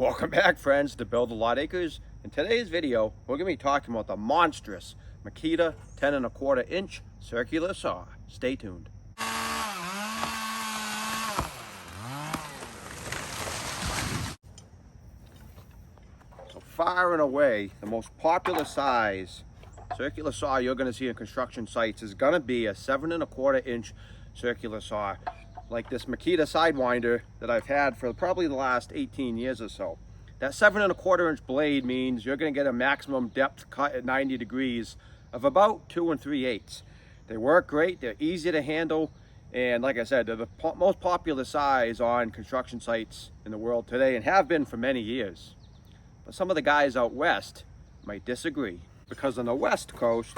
Welcome back, friends, to Build a Lot Acres. In today's video, we're going to be talking about the monstrous Makita 10 1/4 inch circular saw. Stay tuned. So far and away, the most popular size circular saw you're going to see in construction sites is going to be a 7 1/4 inch circular saw, like this Makita Sidewinder that I've had for probably the last 18 years or so. That 7 1/4 inch blade means you're going to get a maximum depth cut at 90 degrees of about 2 3/8. They work great, they're easy to handle, and like I said, they're the most popular size on construction sites in the world today and have been for many years. But some of the guys out west might disagree, because on the west coast,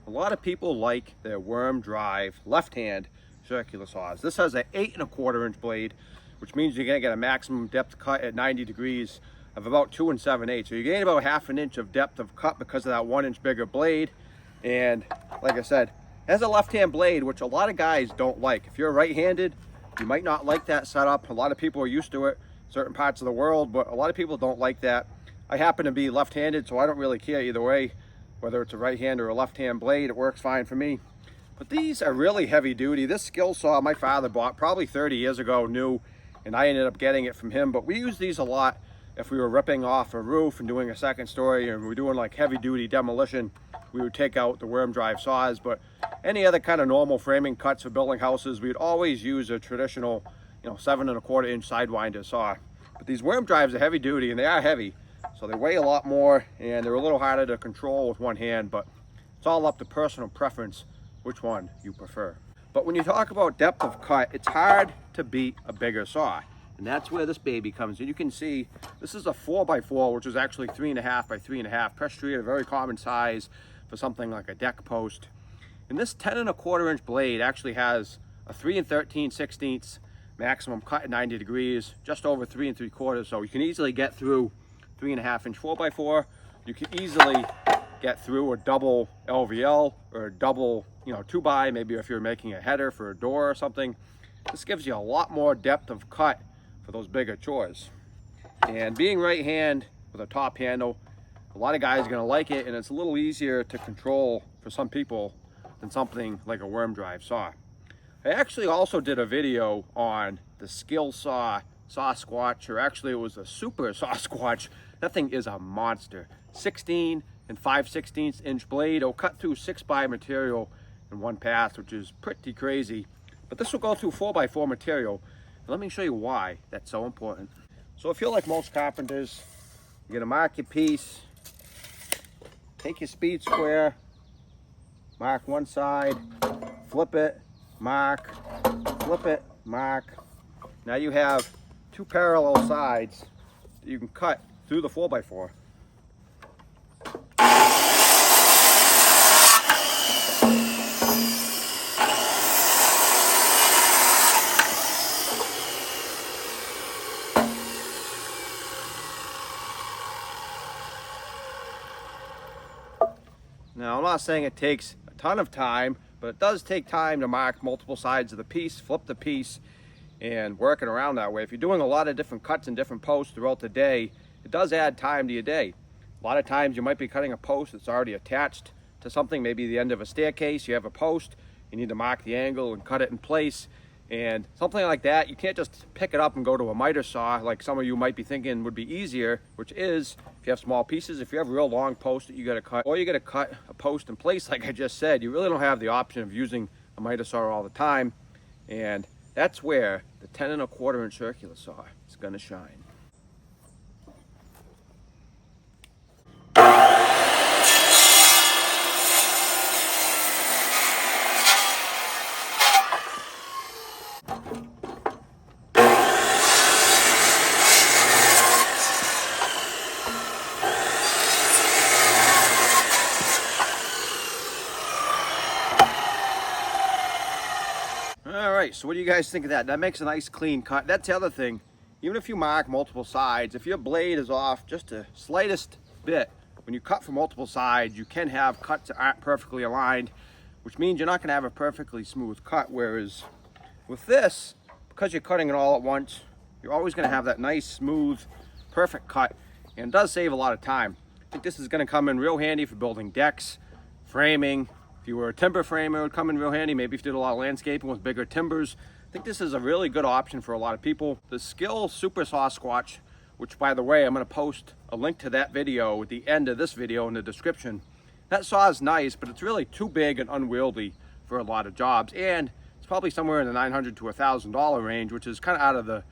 a lot of people like their worm drive left-hand circular saws. This has an 8 1/4 inch blade, which means you're gonna get a maximum depth cut at 90 degrees of about 2 7/8. So you're getting about ½ inch of depth of cut because of that 1 inch bigger blade. And like I said, it has a left-hand blade, which a lot of guys don't like. If you're right-handed, you might not like that setup. A lot of people are used to it, certain parts of the world, but a lot of people don't like that. I happen to be left-handed, so I don't really care either way, whether it's a right-hand or a left-hand blade. It works fine for me. But these are really heavy duty. This skill saw my father bought probably 30 years ago, new, and I ended up getting it from him. But we use these a lot if we were ripping off a roof and doing a second story, and we're doing like heavy duty demolition. We would take out the worm drive saws, but any other kind of normal framing cuts for building houses, we'd always use a traditional, 7 1/4 inch Sidewinder saw. But these worm drives are heavy duty, and they are heavy, so they weigh a lot more, and they're a little harder to control with one hand. But it's all up to personal preference which one you prefer. But when you talk about depth of cut, it's hard to beat a bigger saw, and that's where this baby comes in. You can see this is a 4x4, which is actually 3.5 by 3.5. Press treated, a very common size for something like a deck post. And this 10 1/4 inch blade actually has a 3 13/16 maximum cut at 90 degrees, just over 3 3/4. So you can easily get through 3.5 inch 4x4. You can easily get through a double LVL or a double 2x, maybe if you're making a header for a door or something. This gives you a lot more depth of cut for those bigger chores. And being right hand with a top handle, a lot of guys are going to like it, and it's a little easier to control for some people than something like a worm drive saw. I actually also did a video on the skill saw Sasquatch, or actually it was a super Sasquatch. That thing is a monster. 16 5/16 inch blade. It'll cut through 6x material in one pass, which is pretty crazy. But this will go through 4x4 material. And let me show you why that's so important. So if you're like most carpenters, you're gonna mark your piece, take your speed square, mark one side, flip it, mark, flip it, mark. Now you have two parallel sides that you can cut through the 4x4. Now, I'm not saying it takes a ton of time, but it does take time to mark multiple sides of the piece, flip the piece, and work it around that way. If you're doing a lot of different cuts and different posts throughout the day, it does add time to your day. A lot of times you might be cutting a post that's already attached to something, maybe the end of a staircase. You have a post, you need to mark the angle and cut it in place. And something like that, you can't just pick it up and go to a miter saw like some of you might be thinking would be easier, which is if you have small pieces. If you have a real long post that you got to cut, or you got to cut a post in place like I just said, you really don't have the option of using a miter saw all the time. And that's where the 10 1/4 inch circular saw is going to shine. All right, so what do you guys think of that? That makes a nice clean cut. That's the other thing. Even if you mark multiple sides, if your blade is off just the slightest bit, when you cut from multiple sides, you can have cuts that aren't perfectly aligned, which means you're not going to have a perfectly smooth cut. Whereas with this, because you're cutting it all at once, you're always going to have that nice, smooth, perfect cut, and it does save a lot of time. I think this is going to come in real handy for building decks, framing. If you were a timber framer, it would come in real handy. Maybe if you did a lot of landscaping with bigger timbers. I think this is a really good option for a lot of people. The Skill Super Saw Squatch, which by the way, I'm going to post a link to that video at the end of this video in the description. That saw is nice, but it's really too big and unwieldy for a lot of jobs. And it's probably somewhere in the $900 to $1,000 range, which is kind of out of the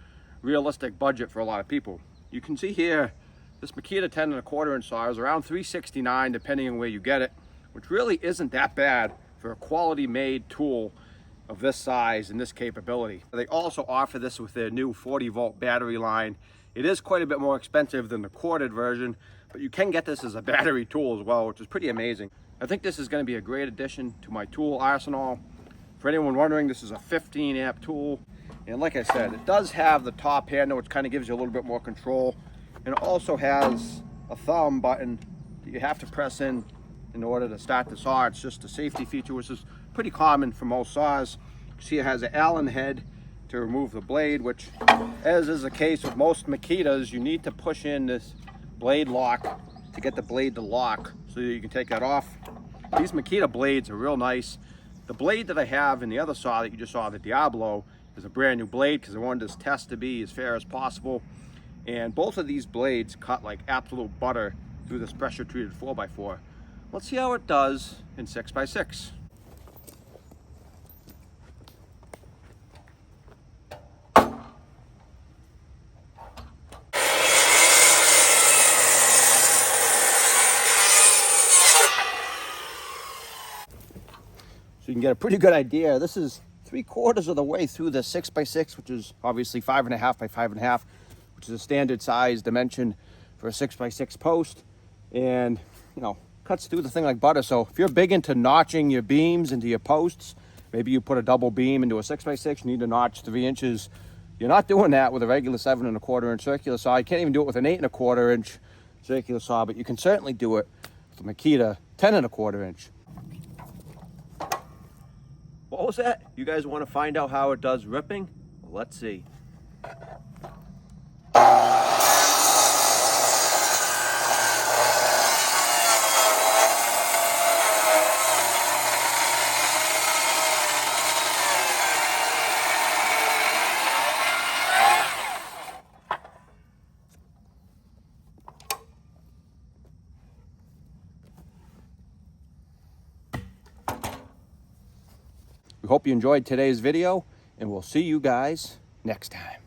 realistic budget for a lot of people. You can see here, this Makita 10 1/4 inch saw is around $369 depending on where you get it, which really isn't that bad for a quality made tool of this size and this capability. They also offer this with their new 40-volt battery line. It is quite a bit more expensive than the corded version, but you can get this as a battery tool as well, which is pretty amazing. I think this is going to be a great addition to my tool arsenal. For anyone wondering, this is a 15 amp tool. And like I said, it does have the top handle, which kind of gives you a little bit more control. And it also has a thumb button that you have to press in order to start the saw. It's just a safety feature, which is pretty common for most saws. See, it has an Allen head to remove the blade, which, as is the case with most Makitas, you need to push in this blade lock to get the blade to lock so that you can take that off. These Makita blades are real nice. The blade that I have in the other saw that you just saw, the Diablo, is a brand new blade because I wanted this test to be as fair as possible. And both of these blades cut like absolute butter through this pressure treated 4x4. Let's see how it does in 6x6. So you can get a pretty good idea. This is 3/4 of the way through the 6x6, which is obviously 5.5 by 5.5, which is a standard size dimension for a 6x6 post. And, you know, cuts through the thing like butter. So if you're big into notching your beams into your posts, maybe you put a double beam into a 6x6, you need to notch 3 inches. You're not doing that with a regular 7 1/4 inch circular saw. You can't even do it with an 8 1/4 inch circular saw, but you can certainly do it with the Makita 10 1/4 inch. What was that? You guys want to find out how it does ripping? Well, let's see. We hope you enjoyed today's video, and we'll see you guys next time.